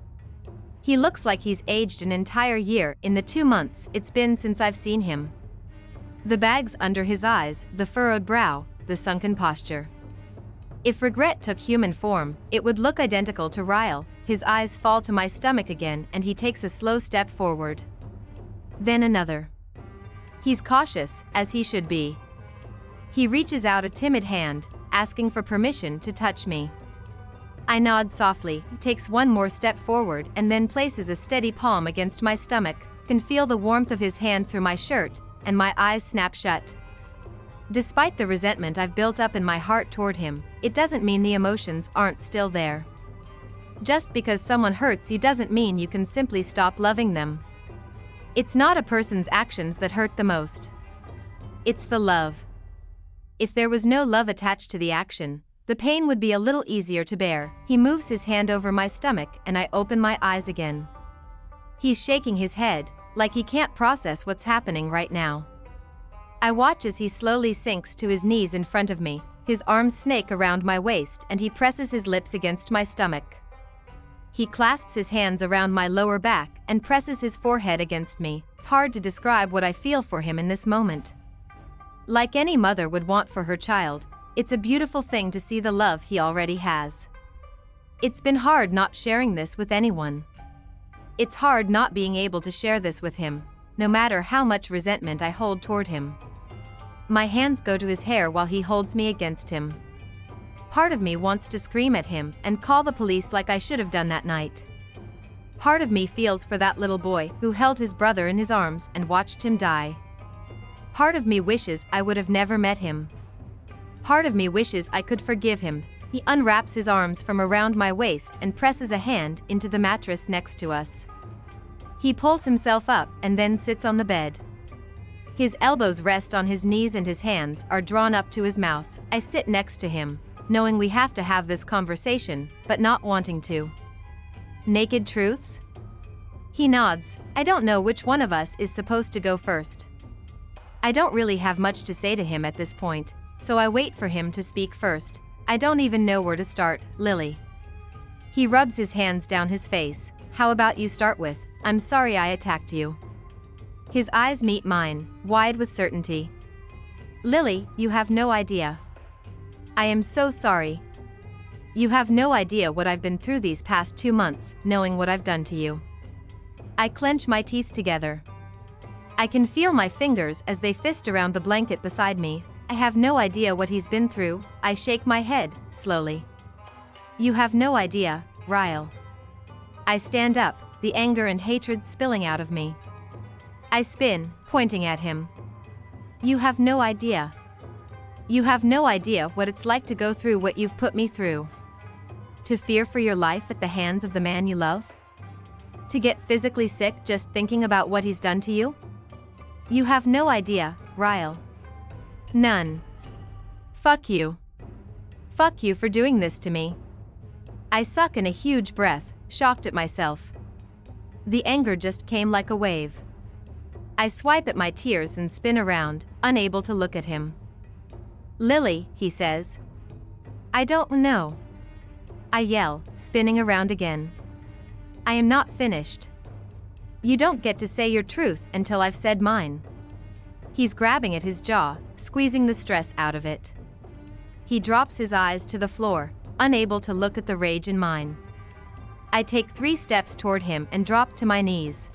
He looks like he's aged an entire year in the 2 months it's been since I've seen him. The bags under his eyes, the furrowed brow, the sunken posture. If regret took human form, it would look identical to Ryle. His eyes fall to my stomach again and he takes a slow step forward. Then another. He's cautious, as he should be. He reaches out a timid hand, asking for permission to touch me. I nod softly, takes one more step forward and then places a steady palm against my stomach, can feel the warmth of his hand through my shirt, and my eyes snap shut. Despite the resentment I've built up in my heart toward him, it doesn't mean the emotions aren't still there. Just because someone hurts you doesn't mean you can simply stop loving them. It's not a person's actions that hurt the most. It's the love. If there was no love attached to the action, the pain would be a little easier to bear. He moves his hand over my stomach and I open my eyes again. He's shaking his head, like he can't process what's happening right now. I watch as he slowly sinks to his knees in front of me, his arms snake around my waist and he presses his lips against my stomach. He clasps his hands around my lower back and presses his forehead against me. It's hard to describe what I feel for him in this moment. Like any mother would want for her child, it's a beautiful thing to see the love he already has. It's been hard not sharing this with anyone. It's hard not being able to share this with him, no matter how much resentment I hold toward him. My hands go to his hair while he holds me against him. Part of me wants to scream at him and call the police like I should have done that night. Part of me feels for that little boy who held his brother in his arms and watched him die. Part of me wishes I would have never met him. Part of me wishes I could forgive him. He unwraps his arms from around my waist and presses a hand into the mattress next to us. He pulls himself up and then sits on the bed. His elbows rest on his knees and his hands are drawn up to his mouth. I sit next to him, knowing we have to have this conversation, but not wanting to. Naked truths? He nods. I don't know which one of us is supposed to go first. I don't really have much to say to him at this point, so I wait for him to speak first. I don't even know where to start, Lily. He rubs his hands down his face. How about you start with, I'm sorry I attacked you. His eyes meet mine, wide with certainty. Lily, you have no idea. I am so sorry. You have no idea what I've been through these past 2 months, knowing what I've done to you. I clench my teeth together. I can feel my fingers as they fist around the blanket beside me. I have no idea what he's been through. I shake my head, slowly. You have no idea, Ryle. I stand up, the anger and hatred spilling out of me. I spin, pointing at him. You have no idea. You have no idea what it's like to go through what you've put me through. To fear for your life at the hands of the man you love? To get physically sick just thinking about what he's done to you? You have no idea, Ryle. None. Fuck you. Fuck you for doing this to me. I suck in a huge breath, shocked at myself. The anger just came like a wave. I swipe at my tears and spin around, unable to look at him. Lily, he says. I don't know. I yell, spinning around again. I am not finished. You don't get to say your truth until I've said mine. He's grabbing at his jaw, squeezing the stress out of it. He drops his eyes to the floor, unable to look at the rage in mine. I take 3 steps toward him and drop to my knees.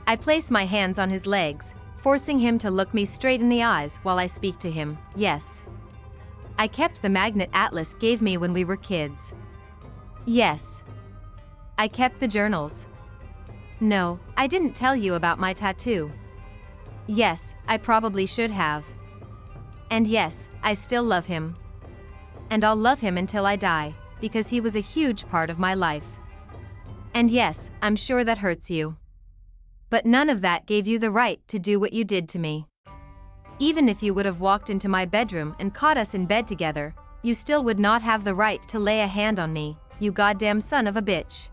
I place my hands on his legs, forcing him to look me straight in the eyes while I speak to him. Yes. I kept the magnet Atlas gave me when we were kids. Yes. I kept the journals. No, I didn't tell you about my tattoo. Yes, I probably should have. And yes, I still love him. And I'll love him until I die, because he was a huge part of my life. And yes, I'm sure that hurts you. But none of that gave you the right to do what you did to me. Even if you would have walked into my bedroom and caught us in bed together, you still would not have the right to lay a hand on me, you goddamn son of a bitch.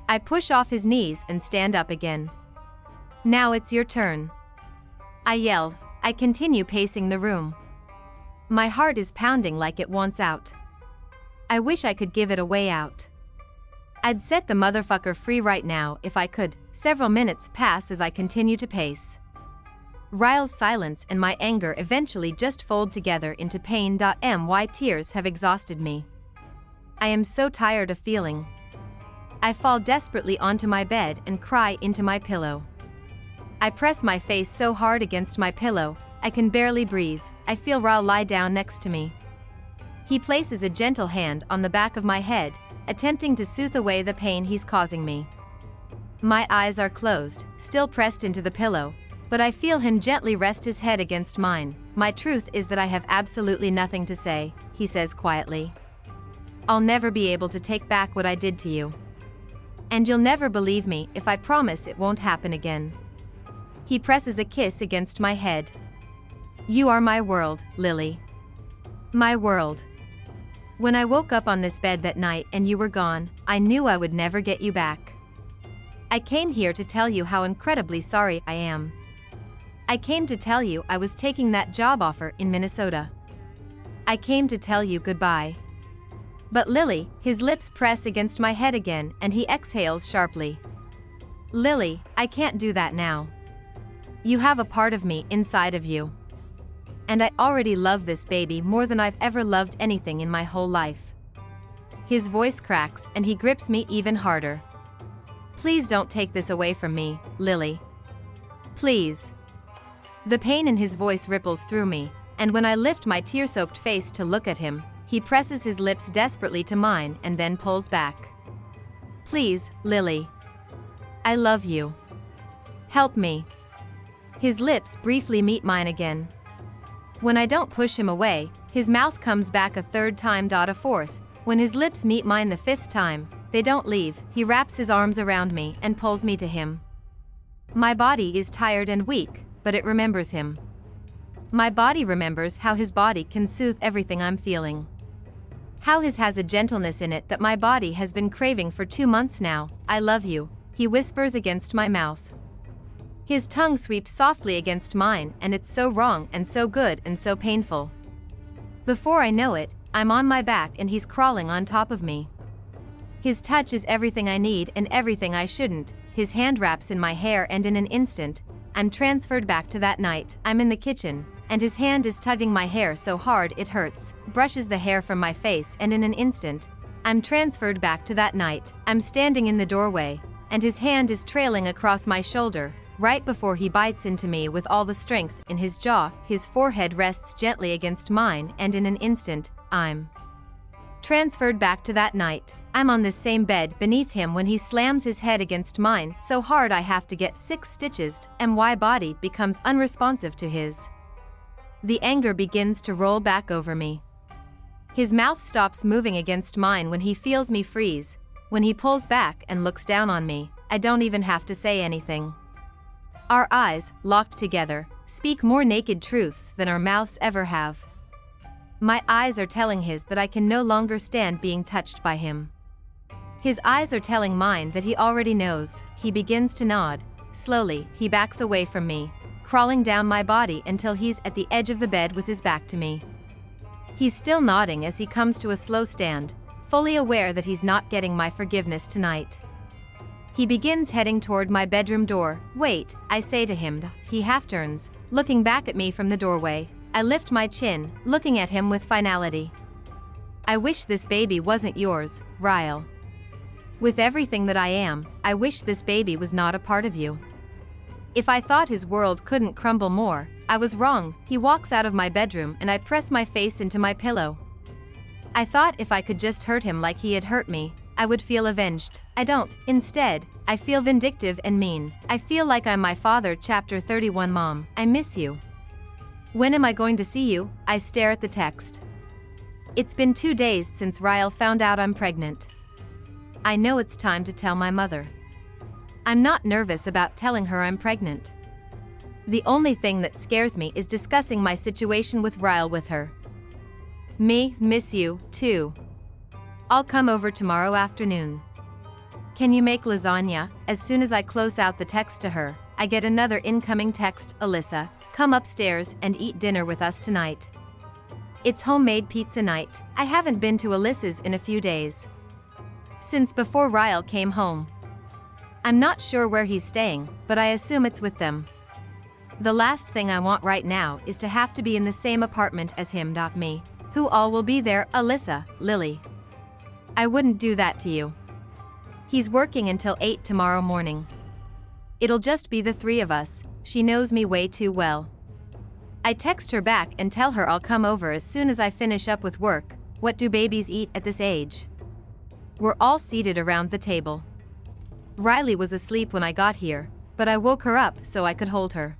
I push off his knees and stand up again. Now it's your turn. I yelled. I continue pacing the room. My heart is pounding like it wants out. I wish I could give it a way out. I'd set the motherfucker free right now if I could. Several minutes pass as I continue to pace. Ryle's silence and my anger eventually just fold together into pain. My tears have exhausted me. I am so tired of feeling. I fall desperately onto my bed and cry into my pillow. I press my face so hard against my pillow, I can barely breathe. I feel Ryle lie down next to me. He places a gentle hand on the back of my head, attempting to soothe away the pain he's causing me. My eyes are closed, still pressed into the pillow, but I feel him gently rest his head against mine. My truth is that I have absolutely nothing to say, he says quietly. I'll never be able to take back what I did to you. And you'll never believe me if I promise it won't happen again. He presses a kiss against my head. You are my world, Lily. My world. When I woke up on this bed that night and you were gone, I knew I would never get you back. I came here to tell you how incredibly sorry I am. I came to tell you I was taking that job offer in Minnesota. I came to tell you goodbye. But Lily, his lips press against my head again and he exhales sharply. Lily, I can't do that now. You have a part of me inside of you. And I already love this baby more than I've ever loved anything in my whole life. His voice cracks and he grips me even harder. Please don't take this away from me, Lily. Please. The pain in his voice ripples through me, and when I lift my tear-soaked face to look at him, he presses his lips desperately to mine and then pulls back. Please, Lily. I love you. Help me. His lips briefly meet mine again. When I don't push him away, his mouth comes back a third time. A fourth. When his lips meet mine the fifth time, they don't leave. He wraps his arms around me and pulls me to him. My body is tired and weak, but it remembers him. My body remembers how his body can soothe everything I'm feeling. How his has a gentleness in it that my body has been craving for 2 months now. I love you, he whispers against my mouth. His tongue sweeps softly against mine, and it's so wrong and so good and so painful. Before I know it, I'm on my back and he's crawling on top of me. His touch is everything I need and everything I shouldn't. His hand wraps in my hair and in an instant, I'm transferred back to that night. I'm in the kitchen, and his hand is tugging my hair so hard it hurts, brushes the hair from my face, and in an instant, I'm transferred back to that night. I'm standing in the doorway, and his hand is trailing across my shoulder, right before he bites into me with all the strength in his jaw. His forehead rests gently against mine, and in an instant, I'm transferred back to that night. I'm on this same bed beneath him when he slams his head against mine so hard I have to get 6 stitches, and my body becomes unresponsive to his. The anger begins to roll back over me. His mouth stops moving against mine when he feels me freeze. When he pulls back and looks down on me, I don't even have to say anything. Our eyes, locked together, speak more naked truths than our mouths ever have. My eyes are telling his that I can no longer stand being touched by him. His eyes are telling mine that he already knows. He begins to nod. Slowly, he backs away from me, crawling down my body until he's at the edge of the bed with his back to me. He's still nodding as he comes to a slow stand, fully aware that he's not getting my forgiveness tonight. He begins heading toward my bedroom door. Wait, I say to him. He half turns, looking back at me from the doorway. I lift my chin, looking at him with finality. I wish this baby wasn't yours, Ryle. With everything that I am, I wish this baby was not a part of you. If I thought his world couldn't crumble more, I was wrong. He walks out of my bedroom and I press my face into my pillow. I thought if I could just hurt him like he had hurt me, I would feel avenged. I don't. Instead, I feel vindictive and mean. I feel like I'm my father. Chapter 31. Mom, I miss you. When am I going to see you? I stare at the text. It's been 2 days since Ryle found out I'm pregnant. I know it's time to tell my mother. I'm not nervous about telling her I'm pregnant. The only thing that scares me is discussing my situation with Ryle with her. Me, miss you, too. I'll come over tomorrow afternoon. Can you make lasagna? As soon as I close out the text to her, I get another incoming text. Alyssa, come upstairs and eat dinner with us tonight. It's homemade pizza night. I haven't been to Alyssa's in a few days. Since before Ryle came home. I'm not sure where he's staying, but I assume it's with them. The last thing I want right now is to have to be in the same apartment as him. Me. Who all will be there? Alyssa, Lily. I wouldn't do that to you. He's working until 8 tomorrow morning. It'll just be the 3 of us. She knows me way too well. I text her back and tell her I'll come over as soon as I finish up with work. What do babies eat at this age? We're all seated around the table. Riley was asleep when I got here, but I woke her up so I could hold her.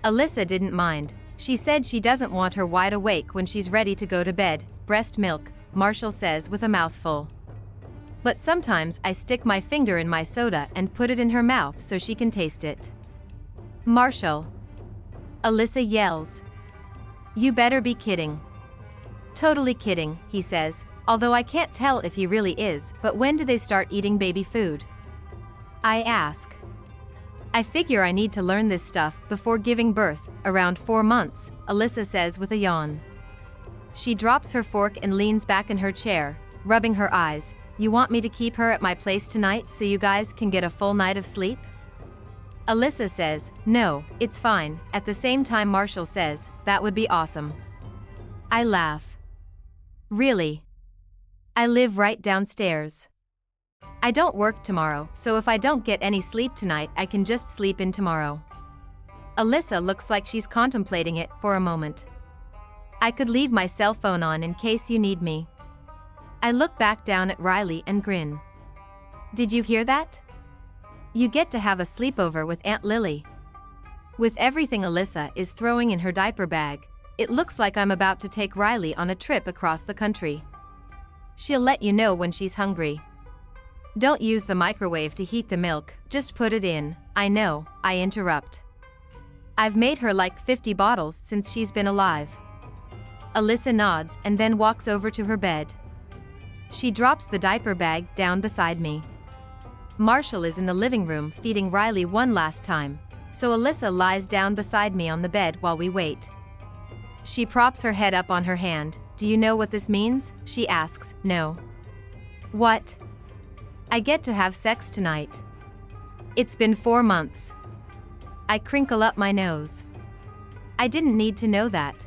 Alyssa didn't mind. She said she doesn't want her wide awake when she's ready to go to bed. Breast milk, Marshall says with a mouthful. But sometimes I stick my finger in my soda and put it in her mouth so she can taste it. Marshall. Alyssa yells. You better be kidding. Totally kidding, he says, although I can't tell if he really is. But when do they start eating baby food? I ask. I figure I need to learn this stuff before giving birth, around 4 months, Alyssa says with a yawn. She drops her fork and leans back in her chair, rubbing her eyes. You want me to keep her at my place tonight so you guys can get a full night of sleep? Alyssa says, no, it's fine. At the same time Marshall says, that would be awesome. I laugh. Really? I live right downstairs. I don't work tomorrow, so if I don't get any sleep tonight, I can just sleep in tomorrow. Alyssa looks like she's contemplating it for a moment. I could leave my cell phone on in case you need me. I look back down at Riley and grin. Did you hear that? You get to have a sleepover with Aunt Lily. With everything Alyssa is throwing in her diaper bag, it looks like I'm about to take Riley on a trip across the country. She'll let you know when she's hungry. Don't use the microwave to heat the milk, just put it in. I know, I interrupt. I've made her like 50 bottles since she's been alive. Alyssa nods and then walks over to her bed. She drops the diaper bag down beside me. Marshall is in the living room feeding Riley one last time, so Alyssa lies down beside me on the bed while we wait. She props her head up on her hand. Do you know what this means? She asks. No. What? I get to have sex tonight. It's been 4 months. I crinkle up my nose. I didn't need to know that.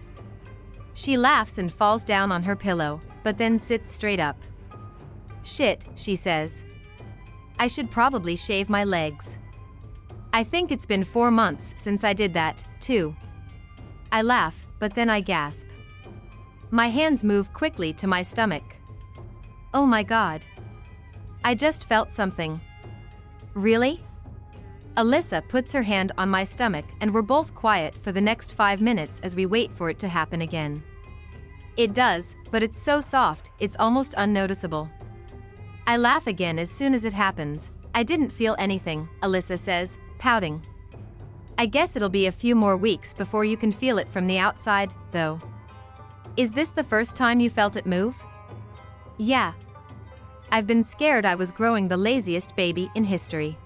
She laughs and falls down on her pillow, but then sits straight up. Shit, she says. I should probably shave my legs. I think it's been 4 months since I did that, too. I laugh, but then I gasp. My hands move quickly to my stomach. Oh my God. I just felt something. Really? Alyssa puts her hand on my stomach and we're both quiet for the next 5 minutes as we wait for it to happen again. It does, but it's so soft, it's almost unnoticeable. I laugh again as soon as it happens. I didn't feel anything, Alyssa says, pouting. I guess it'll be a few more weeks before you can feel it from the outside, though. Is this the first time you felt it move? Yeah. I've been scared I was growing the laziest baby in history.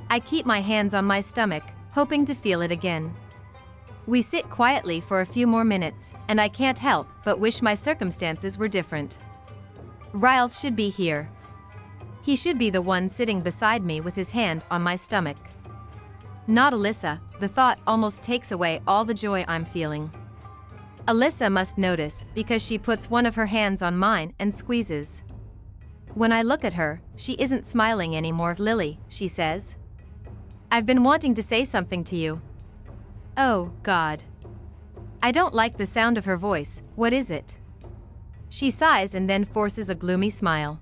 I keep my hands on my stomach, hoping to feel it again. We sit quietly for a few more minutes, and I can't help but wish my circumstances were different. Ryle should be here. He should be the one sitting beside me with his hand on my stomach. Not Alyssa. The thought almost takes away all the joy I'm feeling. Alyssa must notice because she puts one of her hands on mine and squeezes. When I look at her, she isn't smiling anymore. Lily, she says. I've been wanting to say something to you. Oh, God. I don't like the sound of her voice. What is it? She sighs and then forces a gloomy smile.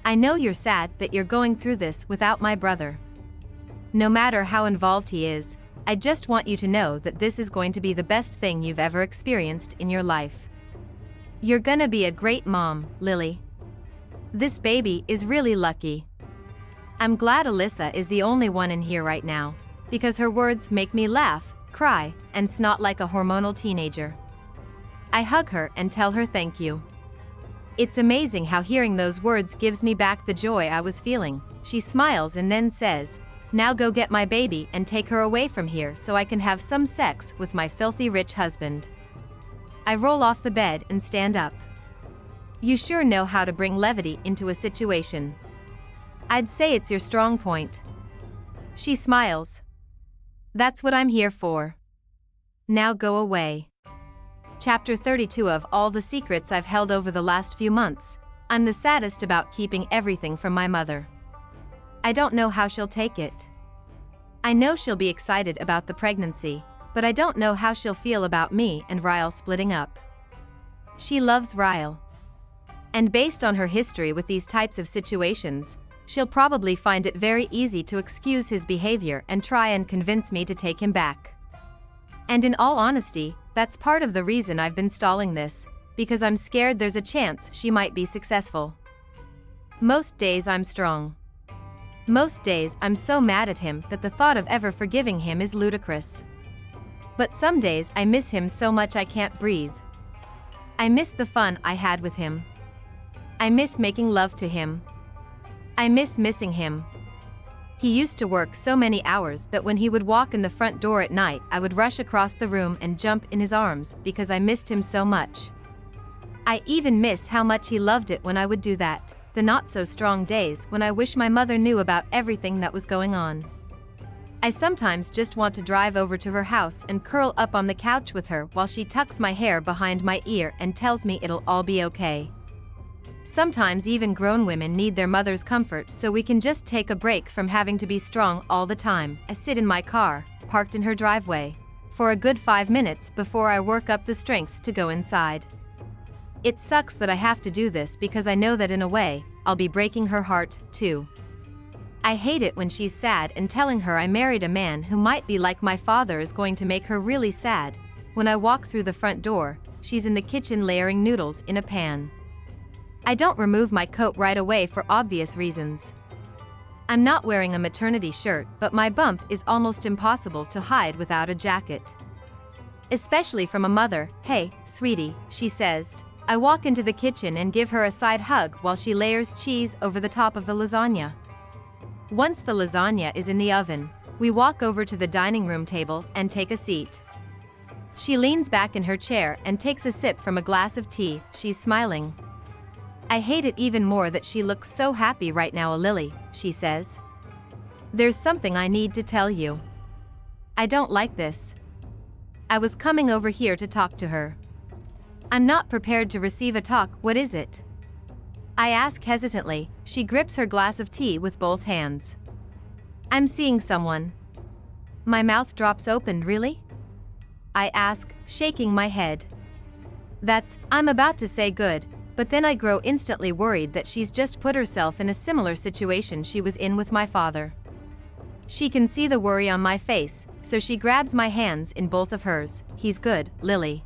I know you're sad that you're going through this without my brother. No matter how involved he is, I just want you to know that this is going to be the best thing you've ever experienced in your life. You're gonna be a great mom, Lily. This baby is really lucky. I'm glad Alyssa is the only one in here right now, because her words make me laugh, cry, and snot like a hormonal teenager. I hug her and tell her thank you. It's amazing how hearing those words gives me back the joy I was feeling. She smiles and then says, now go get my baby and take her away from here so I can have some sex with my filthy rich husband. I roll off the bed and stand up. You sure know how to bring levity into a situation. I'd say it's your strong point. She smiles. That's what I'm here for. Now go away. Chapter 32 of All the Secrets I've Held Over the Last Few Months. I'm the saddest about keeping everything from my mother. I don't know how she'll take it. I know she'll be excited about the pregnancy, but I don't know how she'll feel about me and Ryle splitting up. She loves Ryle. And based on her history with these types of situations, she'll probably find it very easy to excuse his behavior and try and convince me to take him back. And in all honesty, that's part of the reason I've been stalling this, because I'm scared there's a chance she might be successful. Most days I'm strong. Most days I'm so mad at him that the thought of ever forgiving him is ludicrous. But some days I miss him so much I can't breathe. I miss the fun I had with him. I miss making love to him. I miss missing him. He used to work so many hours that when he would walk in the front door at night, I would rush across the room and jump in his arms because I missed him so much. I even miss how much he loved it when I would do that, the not-so-strong days when I wish my mother knew about everything that was going on. I sometimes just want to drive over to her house and curl up on the couch with her while she tucks my hair behind my ear and tells me it'll all be okay. Sometimes even grown women need their mother's comfort so we can just take a break from having to be strong all the time. I sit in my car, parked in her driveway, for a good 5 minutes before I work up the strength to go inside. It sucks that I have to do this because I know that in a way, I'll be breaking her heart, too. I hate it when she's sad and telling her I married a man who might be like my father is going to make her really sad. When I walk through the front door, she's in the kitchen layering noodles in a pan. I don't remove my coat right away for obvious reasons. I'm not wearing a maternity shirt, but my bump is almost impossible to hide without a jacket. Especially from a mother. "Hey, sweetie," she says. I walk into the kitchen and give her a side hug while she layers cheese over the top of the lasagna. Once the lasagna is in the oven, we walk over to the dining room table and take a seat. She leans back in her chair and takes a sip from a glass of tea. She's smiling. "I hate it even more that she looks so happy right now, Lily," she says. "There's something I need to tell you. I don't like this. I was coming over here to talk to her." I'm not prepared to receive a talk. "What is it?" I ask hesitantly. She grips her glass of tea with both hands. "I'm seeing someone." My mouth drops open. "Really?" I ask, shaking my head. I'm about to say good, but then I grow instantly worried that she's just put herself in a similar situation she was in with my father. She can see the worry on my face, so she grabs my hands in both of hers. "He's good, Lily.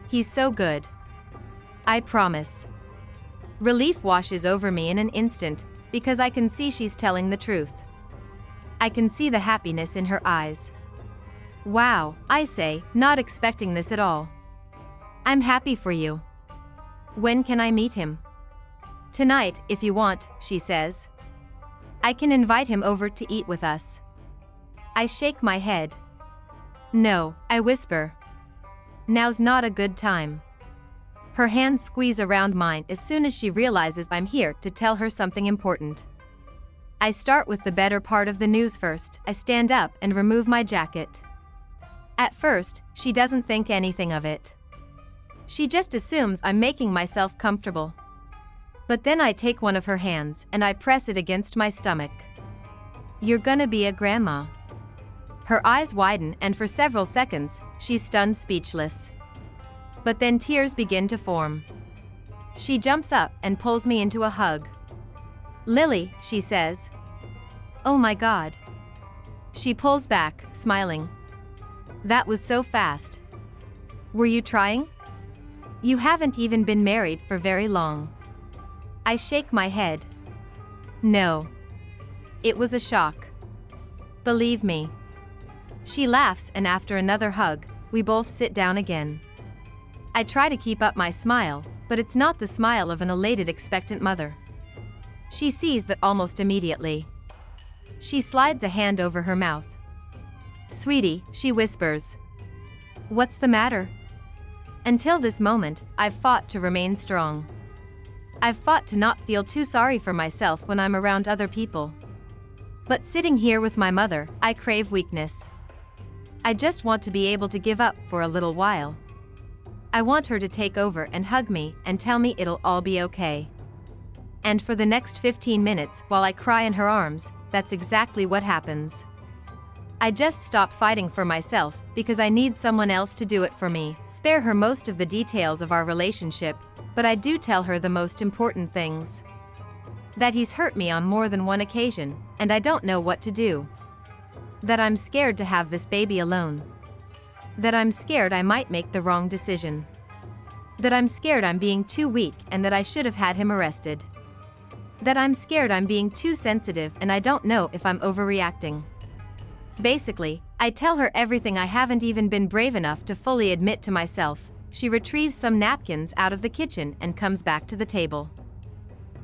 He's so good. I promise." Relief washes over me in an instant, because I can see she's telling the truth. I can see the happiness in her eyes. "Wow," I say, not expecting this at all. "I'm happy for you. When can I meet him?" "Tonight, if you want," she says. "I can invite him over to eat with us." I shake my head. "No," I whisper. "Now's not a good time." Her hands squeeze around mine as soon as she realizes I'm here to tell her something important. I start with the better part of the news first. I stand up and remove my jacket. At first, she doesn't think anything of it. She just assumes I'm making myself comfortable. But then I take one of her hands and I press it against my stomach. "You're gonna be a grandma." Her eyes widen and for several seconds, she's stunned speechless. But then tears begin to form. She jumps up and pulls me into a hug. "Lily," she says. "Oh my God." She pulls back, smiling. "That was so fast. Were you trying? You haven't even been married for very long." I shake my head. "No. It was a shock. Believe me." She laughs and after another hug, we both sit down again. I try to keep up my smile, but it's not the smile of an elated expectant mother. She sees that almost immediately. She slides a hand over her mouth. "Sweetie," she whispers. "What's the matter?" Until this moment, I've fought to remain strong. I've fought to not feel too sorry for myself when I'm around other people. But sitting here with my mother, I crave weakness. I just want to be able to give up for a little while. I want her to take over and hug me and tell me it'll all be okay. And for the next 15 minutes while I cry in her arms, that's exactly what happens. I just stop fighting for myself because I need someone else to do it for me. Spare her most of the details of our relationship, but I do tell her the most important things. That he's hurt me on more than one occasion, and I don't know what to do. That I'm scared to have this baby alone. That I'm scared I might make the wrong decision. That I'm scared I'm being too weak and that I should have had him arrested. That I'm scared I'm being too sensitive and I don't know if I'm overreacting. Basically, I tell her everything I haven't even been brave enough to fully admit to myself. She retrieves some napkins out of the kitchen and comes back to the table.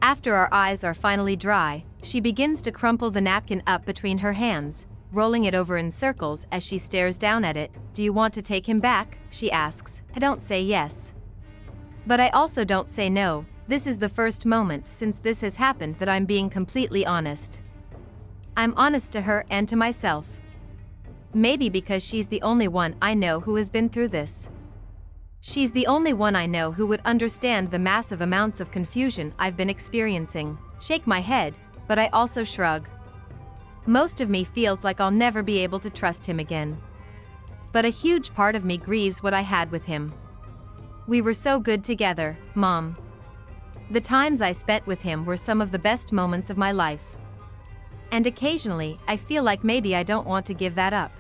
After our eyes are finally dry, she begins to crumple the napkin up between her hands, rolling it over in circles as she stares down at it. "Do you want to take him back?" she asks. I don't say yes. But I also don't say no. This is the first moment since this has happened that I'm being completely honest. I'm honest to her and to myself. Maybe because she's the only one I know who has been through this. She's the only one I know who would understand the massive amounts of confusion I've been experiencing. Shake my head, but I also shrug. Most of me feels like I'll never be able to trust him again. But a huge part of me grieves what I had with him. We were so good together, Mom. The times I spent with him were some of the best moments of my life. And occasionally, I feel like maybe I don't want to give that up.